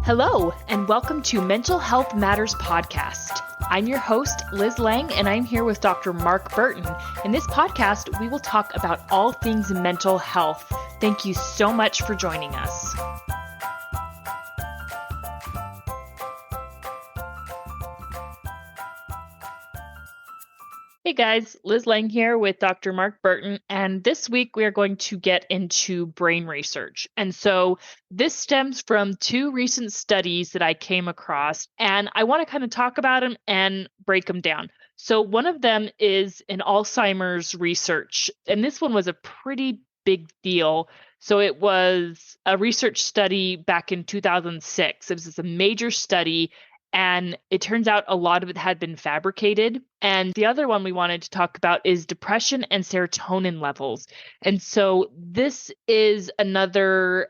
Hello, and welcome to Mental Health Matters Podcast. I'm your host, Liz Lang, and I'm here with Dr. Mark Burton. In this podcast, we will talk about all things mental health. Thank you so much for joining us. Hey guys, Liz Lang here with Dr. Mark Burton, and this week we are going to get into brain research. And so this stems from two recent studies that I came across, and I want to kind of talk about them and break them down. So one of them is an Alzheimer's research, and this one was a pretty big deal. So it was a research study back in 2006. It was a major study. And it turns out a lot of it had been fabricated. And the other one we wanted to talk about is depression and serotonin levels. And so this is another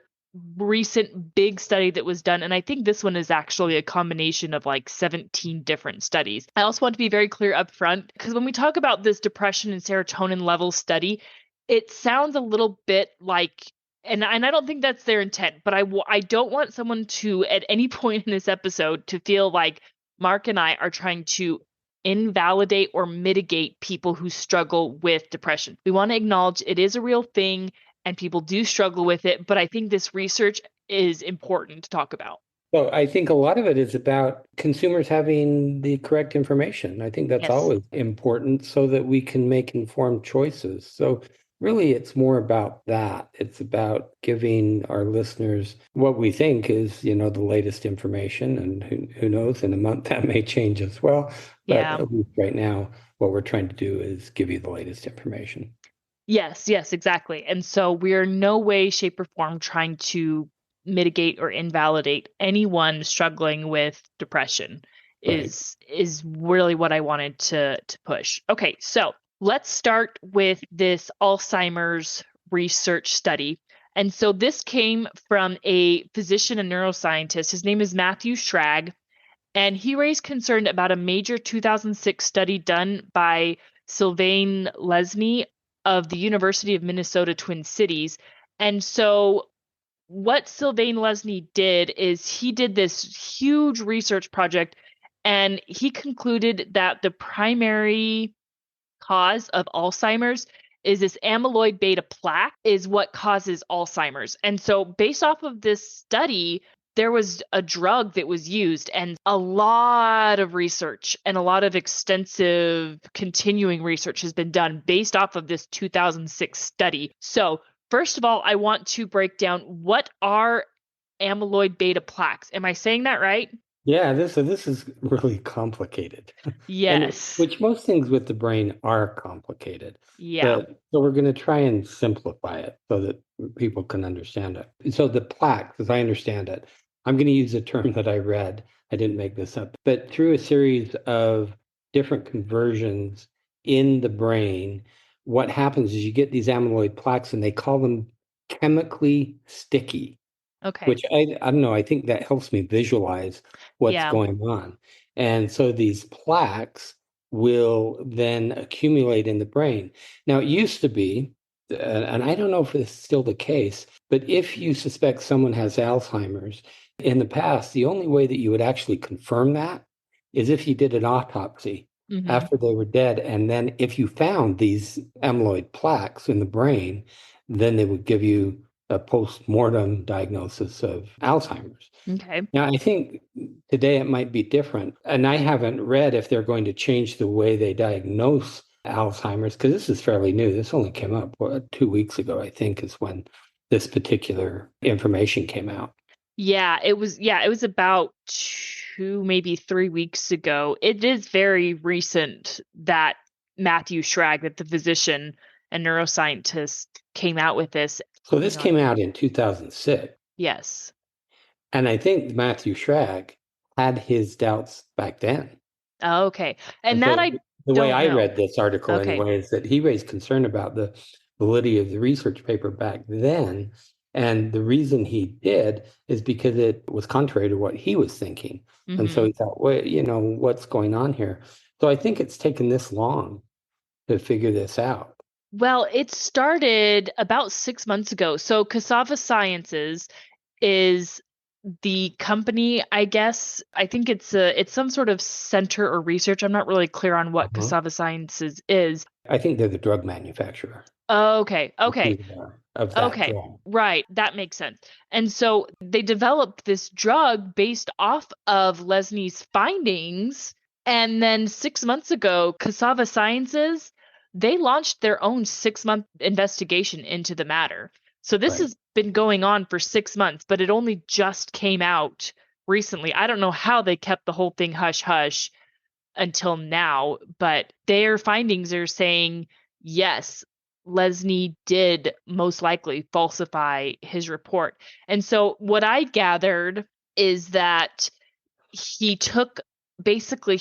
recent big study that was done. And I think this one is actually a combination of like 17 different studies. I also want to be very clear up front, because when we talk about this depression and serotonin level study, it sounds a little bit like and I don't think that's their intent, but I don't want someone to, at any point in this episode, to feel like Mark and I are trying to invalidate or mitigate people who struggle with depression. We want to acknowledge it is a real thing and people do struggle with it, but I think this research is important to talk about. Well, I think a lot of it is about consumers having the correct information. I think that's always important so that we can make informed choices. So really, it's more about that. It's about giving our listeners what we think is, the latest information. And who knows, in a month that may change as well. But at least right now, what we're trying to do is give you the latest information. Yes, exactly. And so we're no way, shape, or form trying to mitigate or invalidate anyone struggling with depression is really what I wanted to push. Okay, so let's start with this Alzheimer's research study. And so this came from a physician and neuroscientist. His name is Matthew Schrag, and he raised concern about a major 2006 study done by Sylvain Lesnie of the University of Minnesota Twin Cities. And so what Sylvain Lesnie did is he did this huge research project, and he concluded that the primary cause of Alzheimer's is this amyloid beta plaque is what causes Alzheimer's. And so based off of this study, there was a drug that was used, and a lot of research and a lot of extensive continuing research has been done based off of this 2006 study. So first of all, I want to break down what are amyloid beta plaques. Am I saying that right? Yeah, this is really complicated. Yes. Which most things with the brain are complicated. Yeah. So we're going to try and simplify it so that people can understand it. So the plaques, as I understand it, I'm going to use a term that I read. I didn't make this up, but through a series of different conversions in the brain, what happens is you get these amyloid plaques, and they call them chemically sticky. Okay. Which I don't know, I think that helps me visualize what's going on. And so these plaques will then accumulate in the brain. Now, it used to be, and I don't know if it's still the case, but if you suspect someone has Alzheimer's, in the past, the only way that you would actually confirm that is if you did an autopsy after they were dead. And then if you found these amyloid plaques in the brain, then they would give you a post-mortem diagnosis of Alzheimer's. Okay. Now, I think today it might be different. And I haven't read if they're going to change the way they diagnose Alzheimer's, because this is fairly new. This only came up 2 weeks ago, I think, is when this particular information came out. Yeah, it was about 2, maybe 3 weeks ago. It is very recent that Matthew Schrag, that the physician and neuroscientist, came out with this. So this came out in 2006. Yes. And I think Matthew Schrag had his doubts back then. Oh, okay. And so that the way I know. read this article anyway is that he raised concern about the validity of the research paper back then. And the reason he did is because it was contrary to what he was thinking. And so he thought, well, what's going on here? So I think it's taken this long to figure this out. Well, it started about 6 months ago. So Cassava Sciences is the company, I guess, I think it's some sort of center or research. I'm not really clear on what Uh-huh. Cassava Sciences is. I think they're the drug manufacturer. Okay, That's who okay. they are, of that Okay, drug. right. That makes sense. And so they developed this drug based off of Lesnie's findings. And then 6 months ago, Cassava Sciences, they launched their own 6-month investigation into the matter. So this Right. has been going on for 6 months, but it only just came out recently. I don't know how they kept the whole thing hush hush until now, but their findings are saying yes, Lesnie did most likely falsify his report. And so what I gathered is that he took he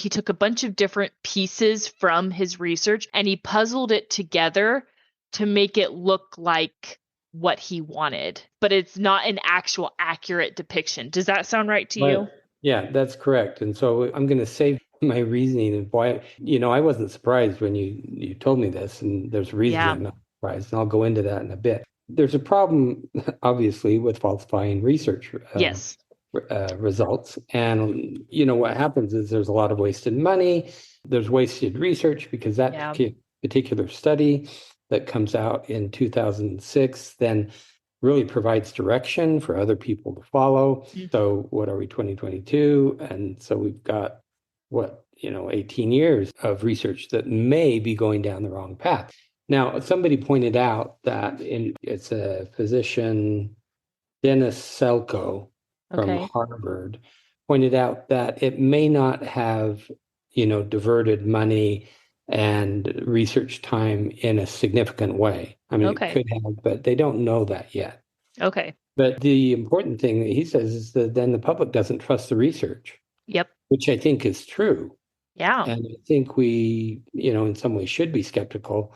took a bunch of different pieces from his research and he puzzled it together to make it look like what he wanted, but it's not an actual accurate depiction. Does that sound right to Right. you? Yeah, that's correct. And so I'm going to save my reasoning of why, I wasn't surprised when you told me this, and there's reasons Yeah. I'm not surprised, and I'll go into that in a bit. There's a problem, obviously, with falsifying research Yes. results. And, what happens is there's a lot of wasted money, there's wasted research because that Yeah. particular study that comes out in 2006 then really provides direction for other people to follow. So what are we, 2022? And so we've got 18 years of research that may be going down the wrong path. Now, somebody pointed out that it's a physician, Dennis Selko from Okay. Harvard, pointed out that it may not have, diverted money and research time in a significant way. I mean, it Okay. could have, but they don't know that yet. Okay. But the important thing that he says is that then the public doesn't trust the research, Yep. which I think is true. Yeah. And I think we, in some ways should be skeptical,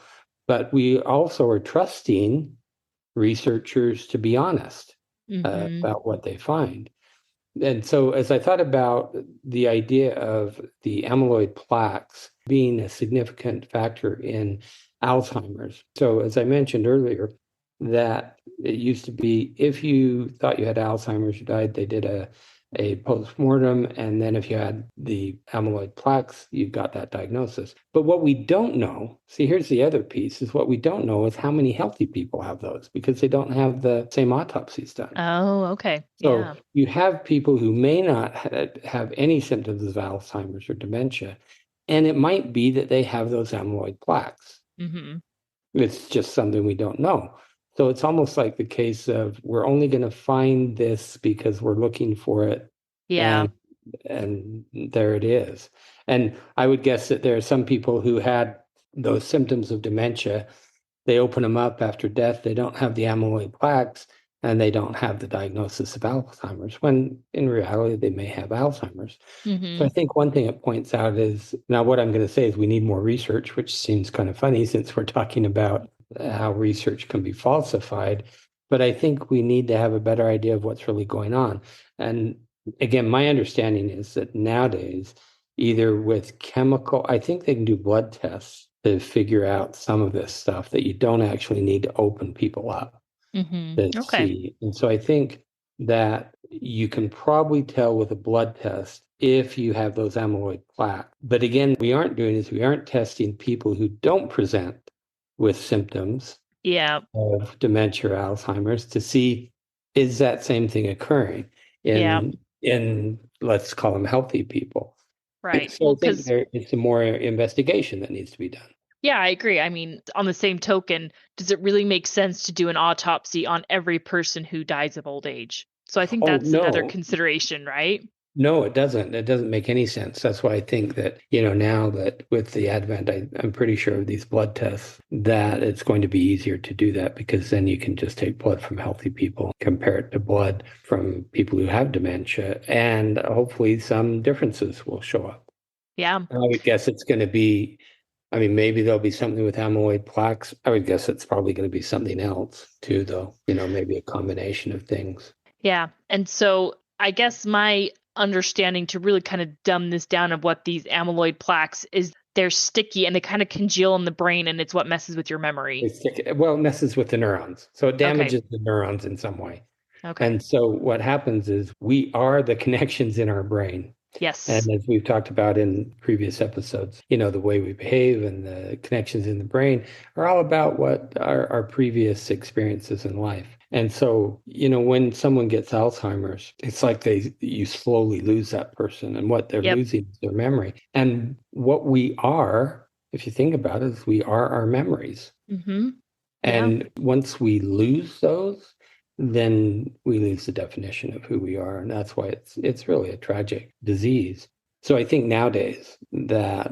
but we also are trusting researchers to be honest Mhm. about what they find. And so, as I thought about the idea of the amyloid plaques being a significant factor in Alzheimer's, so as I mentioned earlier, that it used to be if you thought you had Alzheimer's, you died, they did a postmortem, and then if you had the amyloid plaques, you got that diagnosis. But what we don't know, see, here's the other piece, is what we don't know is how many healthy people have those because they don't have the same autopsies done. Oh, okay. So Yeah. you have people who may not have any symptoms of Alzheimer's or dementia, and it might be that they have those amyloid plaques. Mhm. It's just something we don't know. So it's almost like the case of we're only going to find this because we're looking for it, Yeah. and and there it is. And I would guess that there are some people who had those symptoms of dementia, they open them up after death, they don't have the amyloid plaques, and they don't have the diagnosis of Alzheimer's, when in reality they may have Alzheimer's. So I Mhm. think one thing it points out is, now what I'm going to say is we need more research, which seems kind of funny since we're talking about how research can be falsified. But I think we need to have a better idea of what's really going on. And again, my understanding is that nowadays, either with chemical, I think they can do blood tests to figure out some of this stuff that you don't actually need to open people up Mhm. to Okay. see. And so I think that you can probably tell with a blood test if you have those amyloid plaques. But again, we aren't doing is we aren't testing people who don't present with symptoms Yeah. of dementia or Alzheimer's to see is that same thing occurring Yeah. in let's call them healthy people. Right. So Well, I think cuz it's a more investigation that needs to be done. yeah, I agree. I mean, on the same token, does it really make sense to do an autopsy on every person who dies of old age? So I think Oh, that's another no, consideration, right? no, it doesn't. It doesn't make any sense. That's why I think that, now that with the advent, I'm pretty sure of these blood tests, that it's going to be easier to do that because then you can just take blood from healthy people, compare it to blood from people who have dementia, and hopefully some differences will show up. Yeah. I would guess it's going to be, I mean, maybe there'll be something with amyloid plaques. I would guess it's probably going to be something else too, though, maybe a combination of things. Yeah. And so I guess my understanding to really kind of dumb this down of what these amyloid plaques is they're sticky and they kind of congeal in the brain and it's what messes with your memory. Well, it messes with the neurons. So it Okay. damages the neurons in some way. Okay. And so what happens is we are the connections in our brain. And Yes. as we've talked about in previous episodes, the way we behave and the connections in the brain are all about what our previous experiences in life. And so, when someone gets Alzheimer's, it's like you slowly lose that person, and what they're Yep. losing is their memory. And what we are, if you think about it, is we are our memories. Mm-hmm. Yeah. And once we lose those, then we lose the definition of who we are. And that's why it's really a tragic disease. So I think nowadays that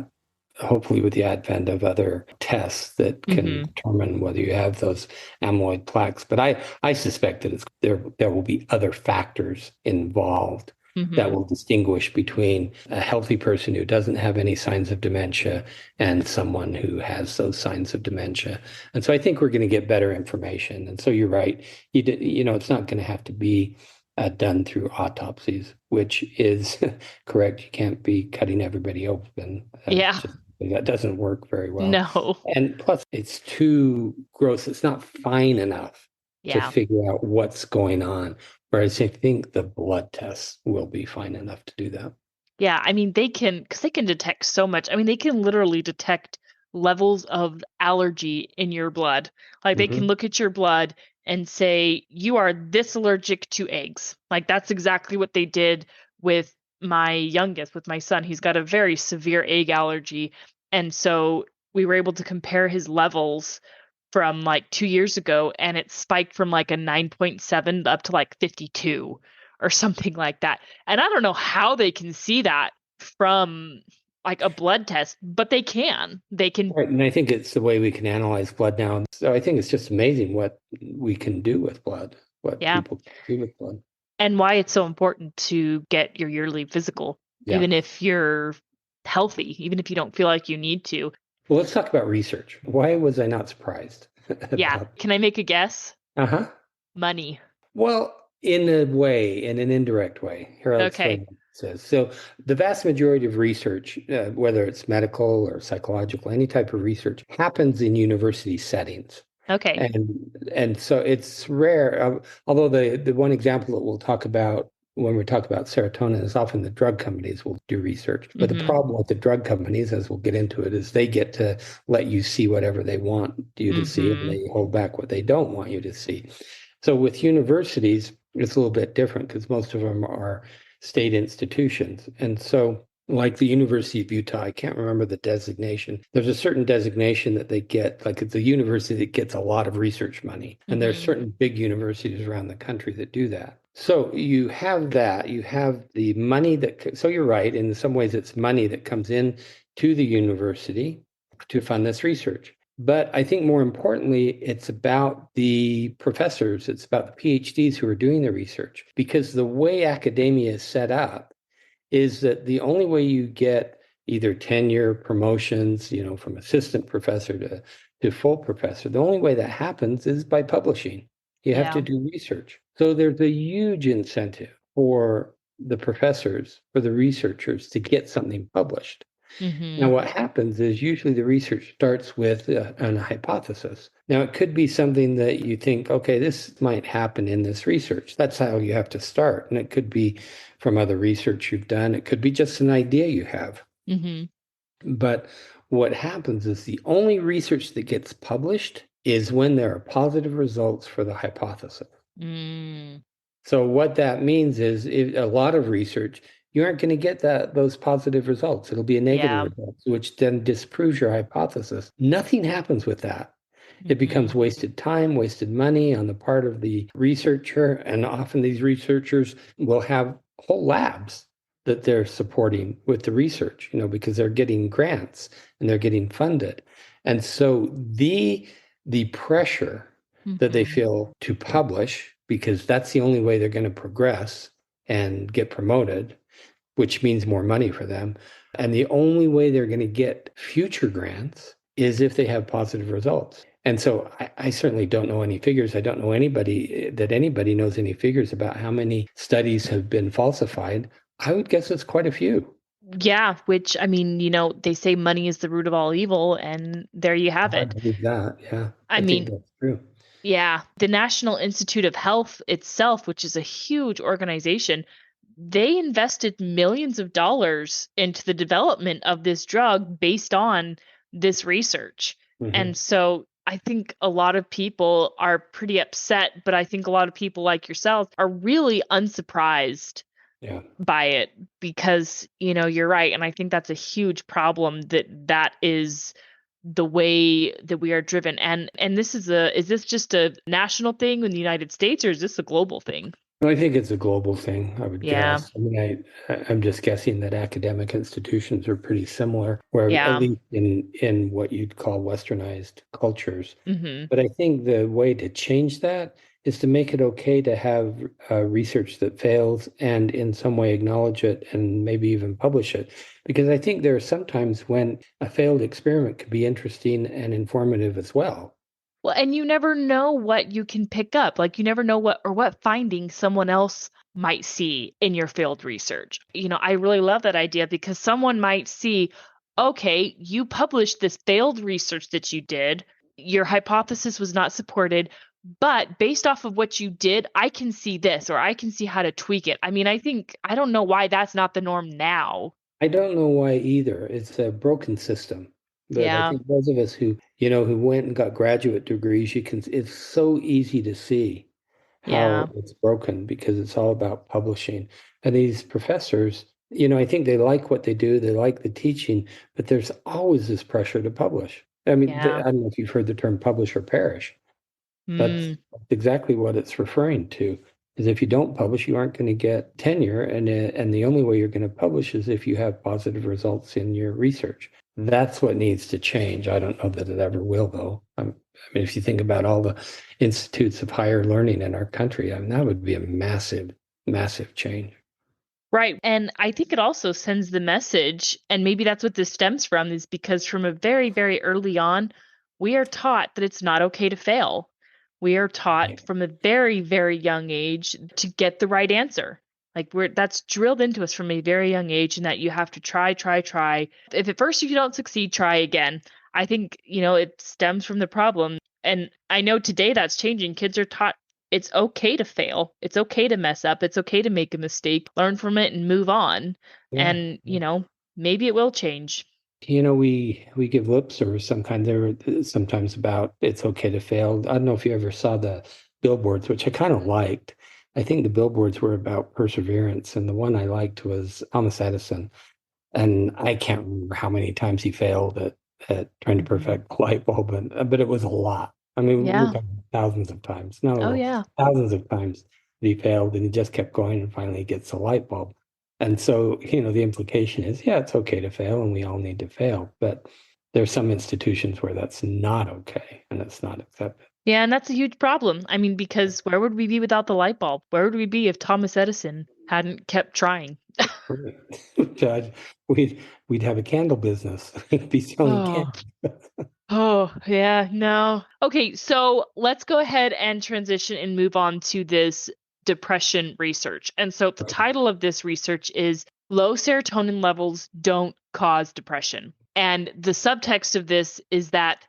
hopefully with the advent of other tests that can Mm-hmm. determine whether you have those amyloid plaques, but I suspect that there will be other factors involved that Mm-hmm. will distinguish between a healthy person who doesn't have any signs of dementia and someone who has those signs of dementia. And so I think we're going to get better information. And so you're right. It's not going to have to be done through autopsies, which is correct. You can't be cutting everybody open. Yeah. Just that doesn't work very well. No. And plus, it's too gross. It's not fine enough to Yeah. figure out what's going on. Whereas I think the blood tests will be fine enough to do that. Yeah, I mean, because they can detect so much. I mean, they can literally detect levels of allergy in your blood. Like they can Hmm. look at your blood and say, you are this allergic to eggs. Like that's exactly what they did with my youngest, with my son. He's got a very severe egg allergy. And so we were able to compare his levels from like 2 years ago, and it spiked from like a 9.7 up to like 52 or something like that. And I don't know how they can see that from like a blood test, but they can. They can, Right. And I think it's the way we can analyze blood now. So I think it's just amazing what we can do with blood, what yeah. people can do with blood. And why it's so important to get your yearly physical, Yeah. even if you're healthy, even if you don't feel like you need to. Well, let's talk about research. Why was I not surprised Yeah. about? Can I make a guess? Uh-huh. Money. Well, in a way, in an indirect way. Here, I'll explain Okay. what it says. So, the vast majority of research, whether it's medical or psychological, any type of research, happens in university settings. Okay. And so it's rare. Although the one example that we'll talk about when we talk about serotonin is often the drug companies will do research. But the Mm-hmm. problem with the drug companies, as we'll get into it, is they get to let you see whatever they want you to see, and Mm-hmm. they hold back what they don't want you to see. So with universities, it's a little bit different because most of them are state institutions. And so, like the University of Utah, I can't remember the designation. There's a certain designation that they get, like it's a university that gets a lot of research money. And there's Mm-hmm. certain big universities around the country that do that. So you have that, you have the money so you're right, in some ways it's money that comes in to the university to fund this research. But I think more importantly, it's about the professors, it's about the PhDs who are doing the research, because the way academia is set up is that the only way you get either tenure promotions, from assistant professor to full professor, the only way that happens is by publishing. You have to Yeah. do research. So there's a huge incentive for the professors, for the researchers to get something published. Now, Mm-hmm. what happens is usually the research starts with an hypothesis. Now, it could be something that you think, okay, this might happen in this research. That's how you have to start. And it could be from other research you've done, it could be just an idea you have. Mm-hmm. But what happens is the only research that gets published is when there are positive results for the hypothesis. Mm. So what that means is a lot of research, you aren't going to get those positive results. It'll be a negative Yeah. result, which then disproves your hypothesis. Nothing happens with that. It becomes Mm-hmm. wasted time, wasted money on the part of the researcher. And often these researchers will have whole labs that they're supporting with the research, because they're getting grants and they're getting funded. And so the pressure that they Mm-hmm. feel to publish, because that's the only way they're going to progress and get promoted, which means more money for them. And the only way they're going to get future grants is if they have positive results. And so I certainly don't know any figures. I don't know anybody knows any figures about how many studies have been falsified. I would guess it's quite a few. Yeah, which I mean, they say money is the root of all evil, and there you have I it. believe that. Yeah, I I think mean, that's true. Yeah, the National Institute of Health itself, which is a huge organization, they invested millions of dollars into the development of this drug based on this research. And Hmm. so I think a lot of people are pretty upset, but I think a lot of people like yourself are really unsurprised Yeah. by it because, you're right. And I think that's a huge problem that is the way that we are driven. And is this just a national thing in the United States, or is this a global thing? I think it's a global thing, I would Yeah. guess. I mean, I'm just guessing that academic institutions are pretty similar, where at Yeah. least in what you'd call westernized cultures. Mhm. But I think the way to change that is to make it okay to have research that fails and in some way acknowledge it and maybe even publish it. Because I think there are sometimes when a failed experiment could be interesting and informative as well. Well, and you never know what you can pick up. Like you never know what findings someone else might see in your field research. I really love that idea because someone might see, okay, you published this failed research that you did. Your hypothesis was not supported, but based off of what you did, I can see this or I can see how to tweak it. I mean, I don't know why that's not the norm now. I don't know why either. It's a broken system. But I Yeah. think those of us who went and got graduate degrees, it's so easy to see Yeah. how it's broken because it's all about publishing. And these professors, I think they like what they do, they like the teaching, but there's always this pressure to publish. I mean, Yeah. I don't know if you've heard the term publish or perish. Mm. That's exactly what it's referring to. Is if you don't publish, you aren't going to get tenure, and the only way you're going to publish is if you have positive results in your research. That's what needs to change. I don't know that it ever will, though. I mean, if you think about all the institutes of higher learning in our country, I mean, that would be a massive, massive change. Right. And I think it also sends the message, and maybe that's what this stems from, is because from a very, very early on, we are taught that it's not okay to fail. We are taught Right. from a very, very young age to get the right answer. Like that's drilled into us from a very young age, and that you have to try, try, try. If at first you don't succeed, try again. I think, it stems from the problem. And I know today that's changing. Kids are taught it's okay to fail. It's okay to mess up. It's okay to make a mistake, learn from it and move on. Yeah. And, maybe it will change. We give lip service some kind there sometimes about it's okay to fail. I don't know if you ever saw the billboards, which I kind of liked. I think the billboards were about perseverance, and the one I liked was Thomas Edison. And I can't remember how many times he failed at trying to Mhm. perfect the light bulb, but it was a lot. I mean, we're Yeah. talking thousands of times, not a Oh, little, yeah. thousands of times that he failed, and he just kept going, and finally he gets a light bulb. And so, the implication is, yeah, it's okay to fail, and we all need to fail, but there's some institutions where that's not okay, and it's not accepted. Yeah. And that's a huge problem. I mean, because where would we be without the light bulb? Where would we be if Thomas Edison hadn't kept trying? Right. Judge, we'd have a candle business, be selling Oh, candles. oh, yeah, no. Okay, so let's go ahead and transition and move on to this depression research. And so the Right. title of this research is Low Serotonin Levels Don't Cause Depression. And the subtext of this is that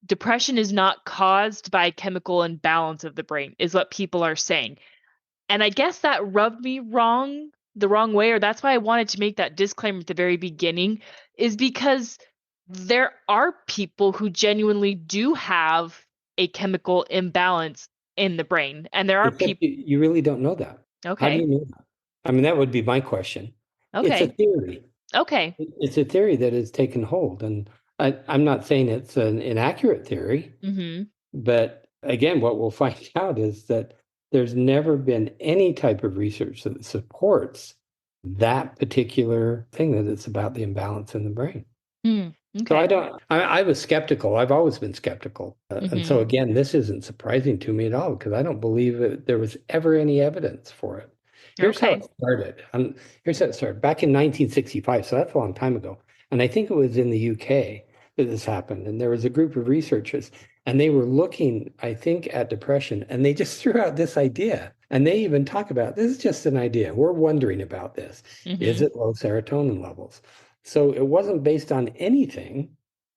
depression is not caused by chemical imbalance of the brain, is what people are saying. And I guess that rubbed me the wrong way, or that's why I wanted to make that disclaimer at the very beginning, is because there are people who genuinely do have a chemical imbalance in the brain. And there are Except people. you really don't know that. How do Okay. you know that? I mean, that would be my question. It's a Okay. theory. Okay. It's a theory that has taken hold. And I'm not saying it's an inaccurate theory, Mhm. but again, what we'll find out is that there's never been any type of research that supports that particular thing that it's about the imbalance in the brain. Hmm. So Okay. I was skeptical. I've always been skeptical. And so Mhm. again, this isn't surprising to me at all because I don't believe that there was ever any evidence for it. Here's how Okay. it started. Here's how it started back in 1965. So that's a long time ago. And I think it was in the UK that this happened. And there was a group of researchers and they were looking, I think, at depression and they just threw out this idea. And they even talk about this is just an idea. We're wondering about this. Is Mhm. it low serotonin levels? So it wasn't based on anything.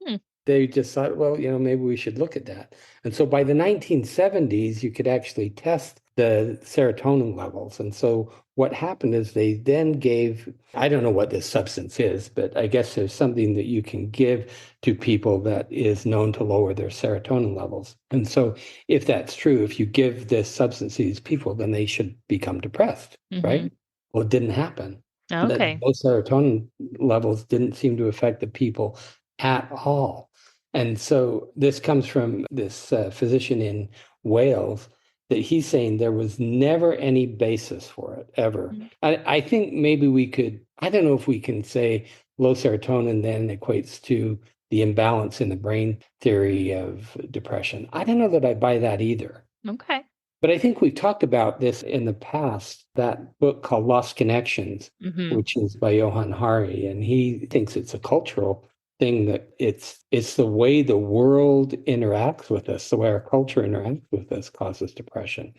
Hmm. they just thought, well, maybe we should look at that. And so by the 1970s, you could actually test the serotonin levels. And so what happened is they then gave, I don't know what this substance is, but I guess there's something that you can give to people that is known to lower their serotonin levels. And so if that's true, if you give this substance to these people, then they should become depressed, Mm-hmm. right? Well, it didn't happen. That Okay. those serotonin levels didn't seem to affect the people at all. And so this comes from this physician in Wales that he's saying there was never any basis for it ever. I think maybe we could, I don't know if we can say low serotonin then equates to the imbalance in the brain theory of depression. I don't know that I buy that either. Okay. But I think we've talked about this in the past, that book called Lost Connections, Mm-hmm. which is by Johann, and he thinks it's a cultural thing, that it's the way the world interacts with us, the way our culture interacts with us causes depression.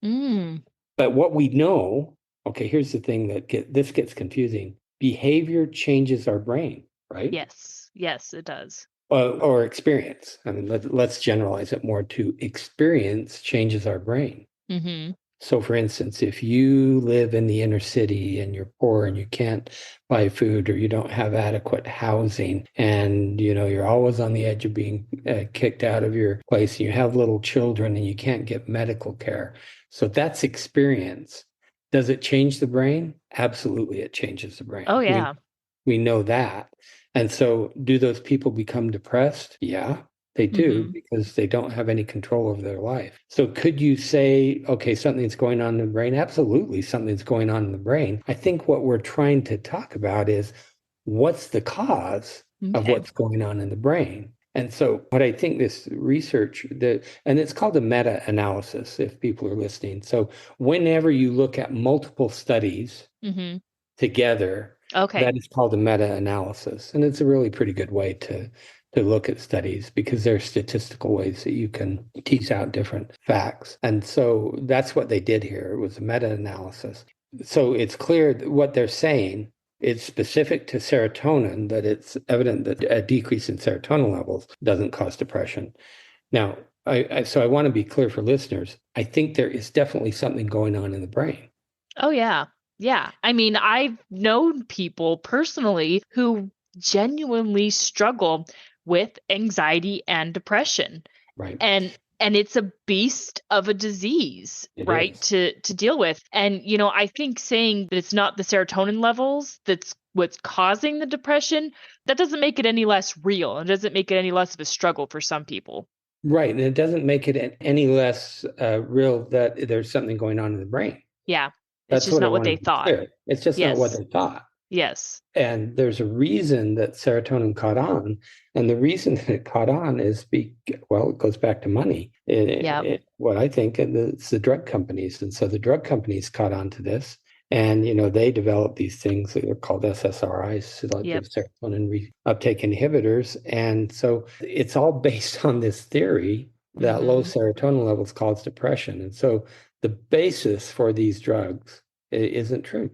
Mm. But what we know, okay, here's the thing that this gets confusing. Behavior changes our brain, right? Yes. Yes, it does. Or experience. I mean, let's generalize it more to experience changes our brain. Mm-hmm. So, for instance, if you live in the inner city and you're poor and you can't buy food or you don't have adequate housing and you're always on the edge of being kicked out of your place, and you have little children and you can't get medical care. So that's experience. Does it change the brain? Absolutely, it changes the Oh, brain. yeah. We know that. And so do those people become depressed? Yeah, they do, Mm-hmm. because they don't have any control over their life. So could you say, okay, something's going on in the brain? Absolutely, something's going on in the brain. I think what we're trying to talk about is what's the cause of Okay. what's going on in the brain. And so what I think this research and it's called a meta-analysis if people are listening. So whenever you look at multiple studies Mm-hmm. together, Okay. that is called a meta-analysis. And it's a really pretty good way to look at studies, because there are statistical ways that you can tease out different facts. And so that's what they did here. It was a meta-analysis. So it's clear that what they're saying, it's specific to serotonin, that it's evident that a decrease in serotonin levels doesn't cause depression. Now, so I want to be clear for listeners. I think there is definitely something going on in the brain. Oh, yeah. Yeah. I mean, I've known people personally who genuinely struggle with anxiety and depression. Right. And it's a beast of a disease, It right? is. To deal with. And I think saying that it's not the serotonin levels that's what's causing the depression, that doesn't make it any less real. It doesn't make it any less of a struggle for some people. Right. And it doesn't make it any less real that there's something going on in the brain. Yeah. It's That's just what I not what want to they be thought. clear. It's just not what Yes. they thought. Yes. And there's a reason that serotonin caught on. And the reason that it caught on is, well, it goes back to money. Yeah. What I think, and it's the drug companies. And so the drug companies caught on to this. And, they developed these things that are called SSRIs, selective Yep. serotonin uptake inhibitors. And so it's all based on this theory that low Mm-hmm. serotonin levels cause depression. And so the basis for these drugs isn't true.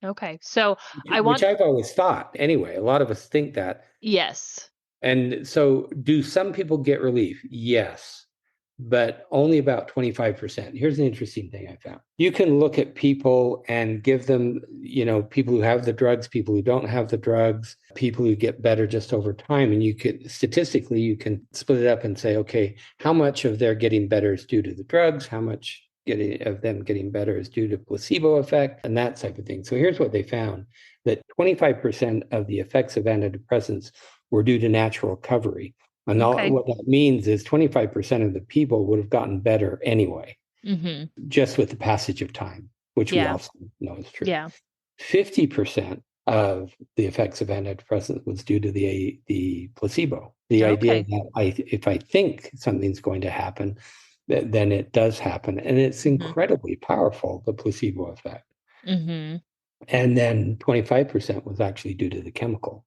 Okay. So I Which want, I've always thought anyway. A lot of us think that. yes. And so, do some people get relief? Yes, but only about 25%. Here's an interesting thing I found. You can look at people and give them, people who have the drugs, people who don't have the drugs, people who get better just over time. And statistically, you can split it up and say, okay, how much of their getting better is due to the drugs? How much of them getting better is due to placebo effect and that type of thing. So here's what they found, that 25% of the effects of antidepressants were due to natural recovery. And Okay. what that means is 25% of the people would have gotten better anyway, Mm-hmm. just with the passage of time, which we Yeah. also know is true. Yeah. 50% of the effects of antidepressants was due to the placebo. The idea Okay. that if I think something's going to happen, then it does happen. And it's Mm-hmm. incredibly powerful, the placebo effect. Mm-hmm. And then 25% was actually due to the chemical.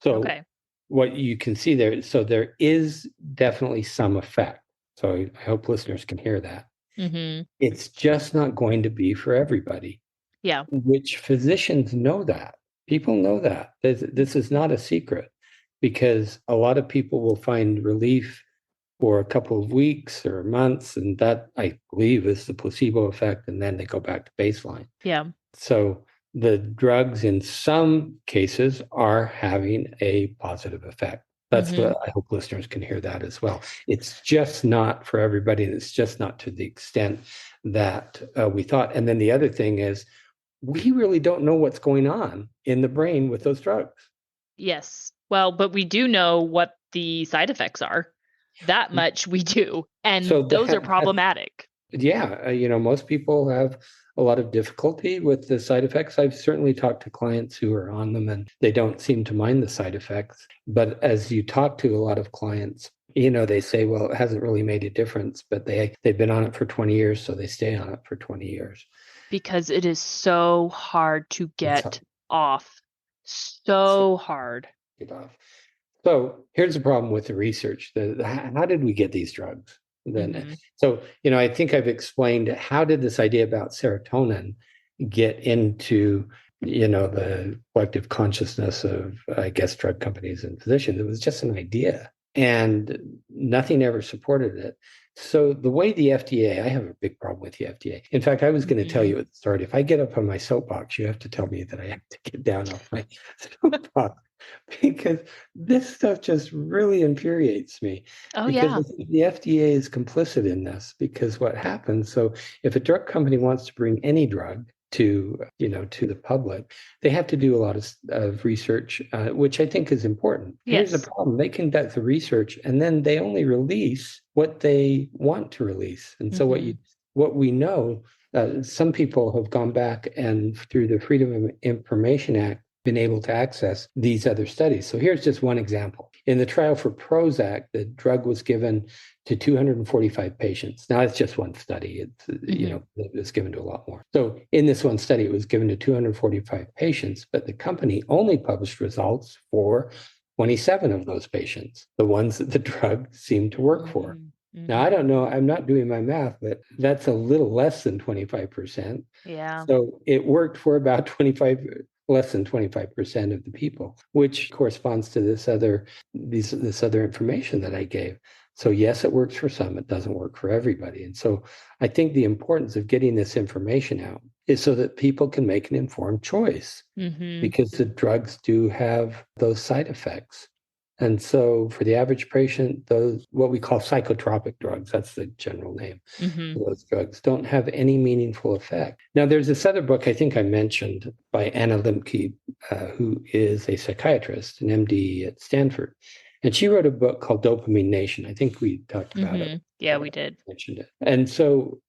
So Okay. what you can see there, so there is definitely some effect. So I hope listeners can hear that. Mm-hmm. It's just not going to be for everybody, Yeah. which physicians know that. People know that. This is not a secret. because a lot of people will find relief for a couple of weeks or months, and that, I believe, is the placebo effect, and then they go back to baseline. Yeah. So the drugs in some cases are having a positive effect. That's what I hope listeners can hear that as well. It's just not for everybody, and it's just not to the extent that we thought. And then the other thing is, we really don't know what's going on in the brain with those drugs. Yes. Well, but we do know what the side effects are. That much we do. And So those are problematic. yeah, most people have a lot of difficulty with the side effects. I've certainly talked to clients who are on them and they don't seem to mind the side effects. But as you talk to a lot of clients, they say, well, it hasn't really made a difference, but they've been on it for 20 years, so they stay on it for 20 years. Because it is so hard to get off. So hard. Get off. So here's the problem with the research. How did we get these drugs? Then, so I think I've explained how did this idea about serotonin get into the collective consciousness of, I guess, drug companies and physicians. It was just an idea, and nothing ever supported it. So the way the FDA, I have a big problem with the FDA. In fact, I was going to tell you at the start, if I get up on my soapbox, you have to tell me that I have to get down off my soapbox, because this stuff just really infuriates me. Oh, because yeah. the FDA is complicit in this, because what happens, so if a drug company wants to bring any drug to the public, they have to do a lot of research, which I think is important. Yes. Here's the problem: they conduct the research and then they only release what they want to release. And so what we know, some people have gone back and through the Freedom of Information Act been able to access these other studies. So here's just one example. In the trial for Prozac, the drug was given to 245 patients. Now, it's just one study. It was given to a lot more. So in this one study, it was given to 245 patients, but the company only published results for 27 of those patients, the ones that the drug seemed to work for. Now, I don't know, I'm not doing my math, but that's a little less than 25%. Yeah. So it worked for about less than 25% of the people, which corresponds to this other information that I gave. So yes, it works for some, it doesn't work for everybody. And so I think the importance of getting this information out is so that people can make an informed choice, because the drugs do have those side effects. And so for the average patient, those what we call psychotropic drugs, that's the general name, those drugs don't have any meaningful effect. Now, there's this other book I think I mentioned by Anna Lembke, who is a psychiatrist, an MD at Stanford. And she wrote a book called Dopamine Nation. I think we talked about it. Yeah, we did. Mentioned it. And so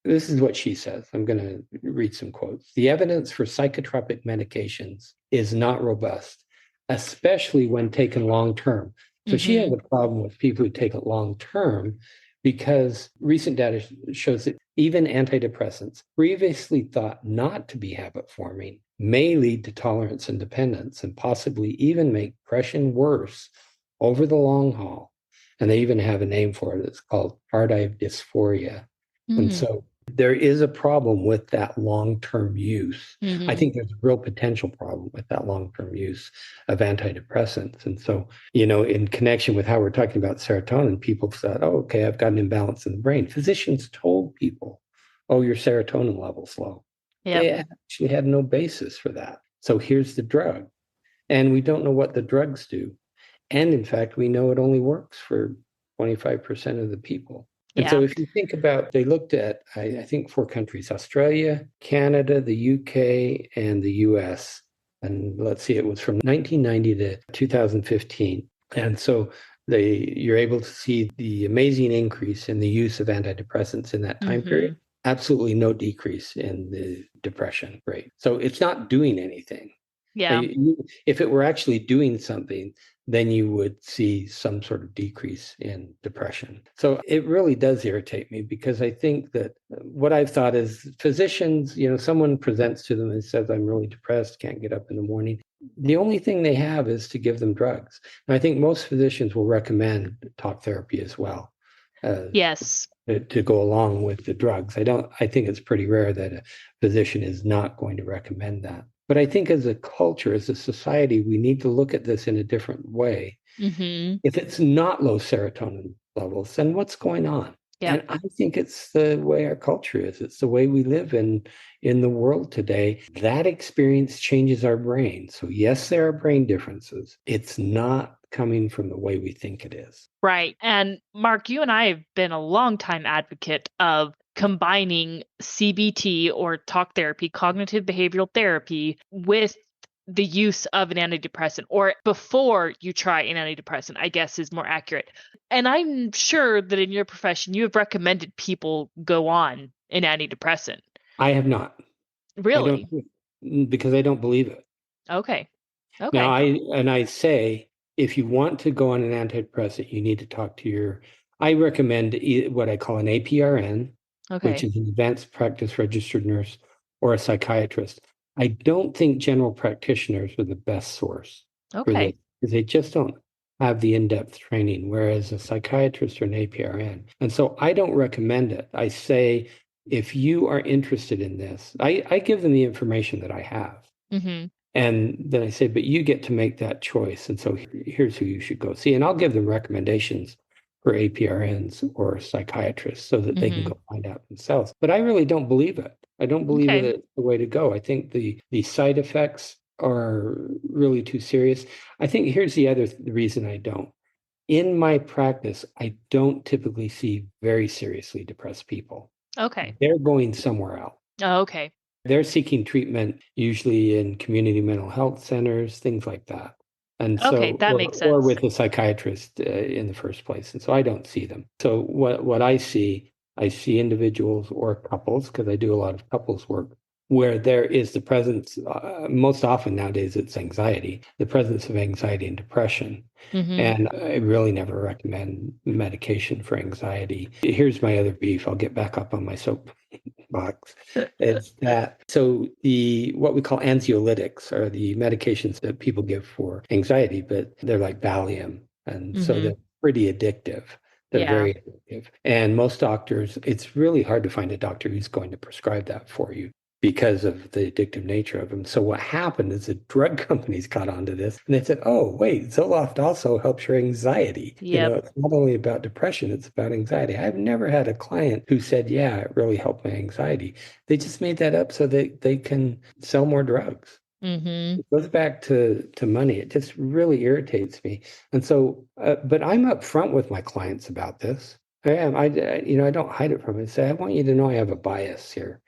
this is what she says. I'm going to read some quotes. The evidence for psychotropic medications is not robust, especially when taken long term. So she has a problem with people who take it long term, because recent data shows that even antidepressants, previously thought not to be habit forming, may lead to tolerance and dependence, and possibly even make depression worse over the long haul. And they even have a name for it. It's called tardive dysphoria. And so there is a problem with that long-term use. I think there's a real potential problem with that long-term use of antidepressants. And so, in connection with how we're talking about serotonin, people thought, oh, okay, I've got an imbalance in the brain. Physicians told people, oh, your serotonin level's low. Yep. They actually had no basis for that. So here's the drug. And we don't know what the drugs do. And in fact, we know it only works for 25% of the people. And so if you think about, they looked at, I think 4 countries: Australia, Canada, the UK, and the US. And let's see, it was from 1990 to 2015. And so you're able to see the amazing increase in the use of antidepressants in that time period. Absolutely no decrease in the depression rate. So it's not doing anything. Yeah. If it were actually doing something, then you would see some sort of decrease in depression. So it really does irritate me, because I think that what I've thought is physicians, someone presents to them and says, I'm really depressed, can't get up in the morning. The only thing they have is to give them drugs. And I think most physicians will recommend talk therapy as well. Yes. To go along with the drugs. I think it's pretty rare that a physician is not going to recommend that. But I think as a culture, as a society, we need to look at this in a different way. Mhm. If it's not low serotonin levels, then what's going on? Yep. And I think it's the way our culture is. It's the way we live in the world today. That experience changes our brain. So yes, there are brain differences. It's not coming from the way we think it is. Right. And Mark, you and I have been a longtime advocate of combining CBT or talk therapy, cognitive behavioral therapy, with the use of an antidepressant, or before you try an antidepressant, I guess is more accurate. And I'm sure that in your profession, you have recommended people go on an antidepressant. I have not. I don't, Really? because I don't believe it. Okay. Now, Okay. I say if you want to go on an antidepressant, you need to talk to I recommend what I call an APRN, which Okay. is an advanced practice registered nurse, or a psychiatrist. I don't think general practitioners are the best source for this Okay. because they just don't have the in-depth training, whereas a psychiatrist or an APRN. And so I don't recommend it. I say if you are interested in this, I give them the information that I have. Mhm. And then I say, but you get to make that choice. And so here's who you should go see. And I'll give them recommendations for APRNs or psychiatrists so that they can Mhm. go find out themselves. But I really don't believe it. I don't believe that Okay. it's the way to go. I think the side effects are really too serious. I think here's the other reason I don't. In my practice, I don't typically see very seriously depressed people. Okay. They're going somewhere else. Oh, okay. They're seeking treatment usually in community mental health centers, things like that. And Okay, so, that makes or sense. with a psychiatrist in the first place. And so I don't see them. So what I see individuals or couples, because I do a lot of couples work, where there is the presence, most often nowadays it's anxiety, the presence of anxiety and depression. Mhm. And I really never recommend medication for anxiety. Here's my other beef. I'll get back up on my soap box is that so the what we call anxiolytics are the medications that people give for anxiety, but they're like Valium, and so Mhm. they're pretty addictive. They're Yeah. very addictive. And most doctors, it's really hard to find a doctor who's going to prescribe that for you because of the addictive nature of them. So what happened is the drug companies caught onto this and they said, oh, wait, Zoloft also helps your anxiety. You know, Yep. it's not only about depression, it's about anxiety. I've never had a client who said, yeah, it really helped my anxiety. They just made that up so they can sell more drugs. Mhm. It goes back to money. It just really irritates me. And so, but I'm upfront with my clients about this. I am. I don't hide it from them. I say, I want you to know I have a bias here.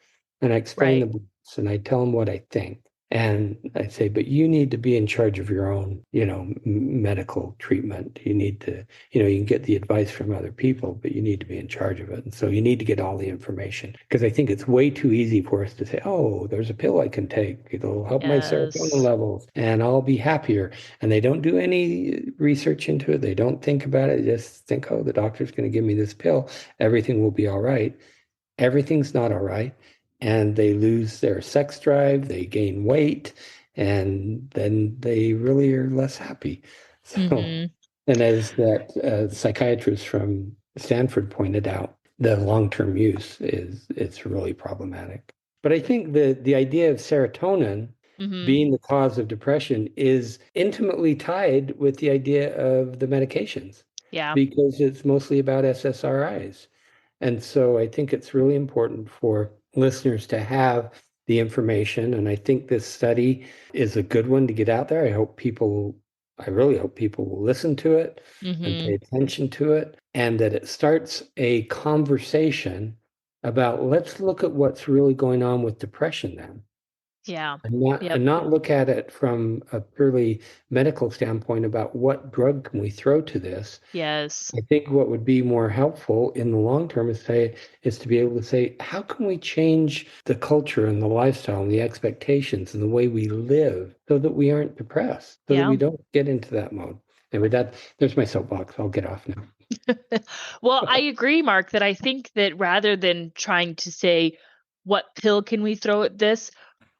And I explain the Right. bias and I tell them what I think. And I say, but you need to be in charge of your own, medical treatment. You need to, you can get the advice from other people, but you need to be in charge of it. And so you need to get all the information because I think it's way too easy for us to say, oh, there's a pill I can take. It'll help my serotonin Yes. levels and I'll be happier. And they don't do any research into it. They don't think about it. They just think, oh, the doctor's going to give me this pill. Everything will be all right. Everything's not all right. And they lose their sex drive, they gain weight, and then they really are less happy. So, Mhm. and as that psychiatrist from Stanford pointed out, the long-term use is it's really problematic. But I think the idea of serotonin Mhm. being the cause of depression is intimately tied with the idea of the medications Yeah. because it's mostly about SSRIs. And so I think it's really important for listeners to have the information. And I think this study is a good one to get out there. I really hope people will listen to it and pay Mhm. attention to it, and that it starts a conversation about let's look at what's really going on with depression then. Yeah. And not Yep. and not look at it from a purely medical standpoint about what drug can we throw to this. Yes. I think what would be more helpful in the long term is to be able to say, how can we change the culture and the lifestyle and the expectations and the way we live so that we aren't depressed, so that Yeah. we don't get into that mode. And with that, there's my soapbox. I'll get off now. Well, I agree, Mark, that I think that rather than trying to say, what pill can we throw at this?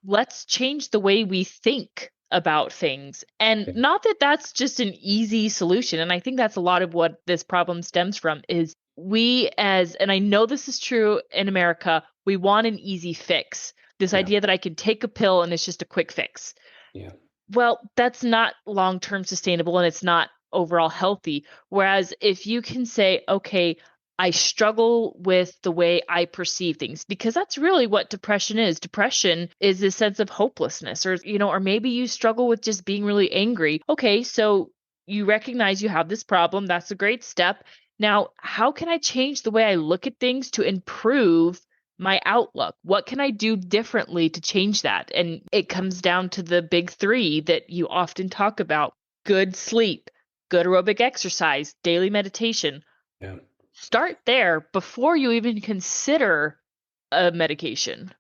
Let's change the way we think about things. And Okay. not that that's just an easy solution. And I think that's a lot of what this problem stems from is and I know this is true in America, we want an easy fix. This Yeah. idea that I can take a pill and it's just a quick fix. Yeah. Well, that's not long-term sustainable and it's not overall healthy. Whereas if you can say, okay, I struggle with the way I perceive things, because that's really what depression is. Depression is a sense of hopelessness, or maybe you struggle with just being really angry. Okay, so you recognize you have this problem. That's a great step. Now, how can I change the way I look at things to improve my outlook? What can I do differently to change that? And it comes down to the big three that you often talk about: good sleep, good aerobic exercise, daily meditation. Yeah. Start there before you even consider a medication.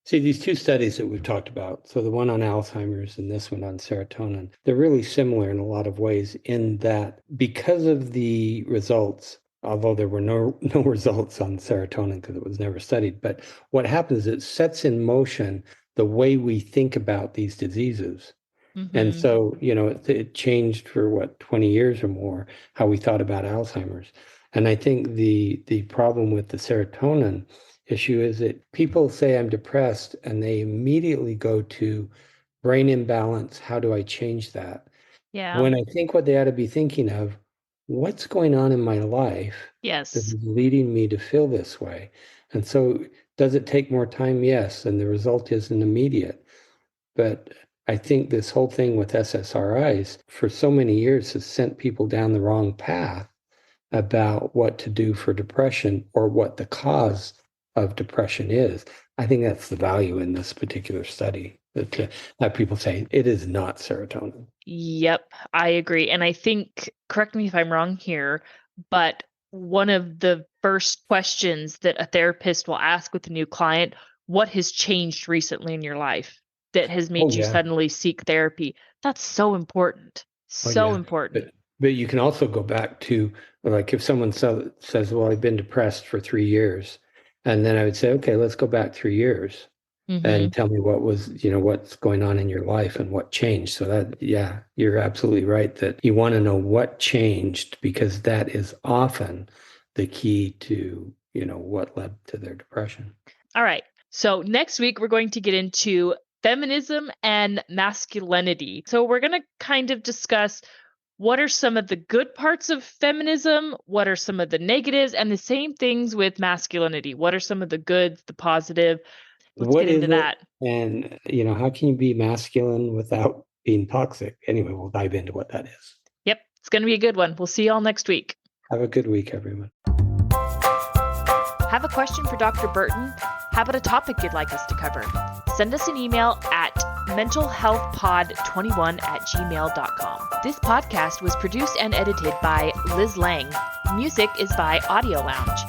See, these two studies that we've talked about, so the one on Alzheimer's and this one on serotonin, they're really similar in a lot of ways in that because of the results, although there were no results on serotonin because it was never studied, but what happens is it sets in motion the way we think about these diseases. And so, it changed for 20 years or more, how we thought about Alzheimer's. And I think the problem with the serotonin issue is that people say I'm depressed and they immediately go to brain imbalance. How do I change that? Yeah. When I think what they ought to be thinking of, what's going on in my life that Yes. is leading me to feel this way? And so does it take more time? Yes. And the result isn't immediate. But I think this whole thing with SSRIs for so many years has sent people down the wrong path about what to do for depression or what the cause of depression is. I think that's the value in this particular study, that have people say it is not serotonin. Yep, I agree. And I think, correct me if I'm wrong here, but one of the first questions that a therapist will ask with a new client: what has changed recently in your life that has Oh, made you yeah. suddenly seek therapy? That's so important. Oh, So yeah. important. But you can also go back to, like, if someone says, well, I've been depressed for 3 years, and then I would say, okay, let's go back 3 years Mm-hmm. and tell me what's going on in your life and what changed. So that, yeah, you're absolutely right that you want to know what changed, because that is often the key to, what led to their depression. All right. So next week, we're going to get into feminism and masculinity. So we're going to kind of discuss what are some of the good parts of feminism, what are some of the negatives, and the same things with masculinity. What are some of the goods, the positive? Let's What get into is it? that. And, how can you be masculine without being toxic? Anyway, we'll dive into what that is. Yep, it's going to be a good one. We'll see you all next week. Have a good week, everyone. Have a question for Dr. Burton? How about a topic you'd like us to cover? Send us an email at mentalhealthpod21@gmail.com. This podcast was produced and edited by Liz Lang. Music is by Audio Lounge.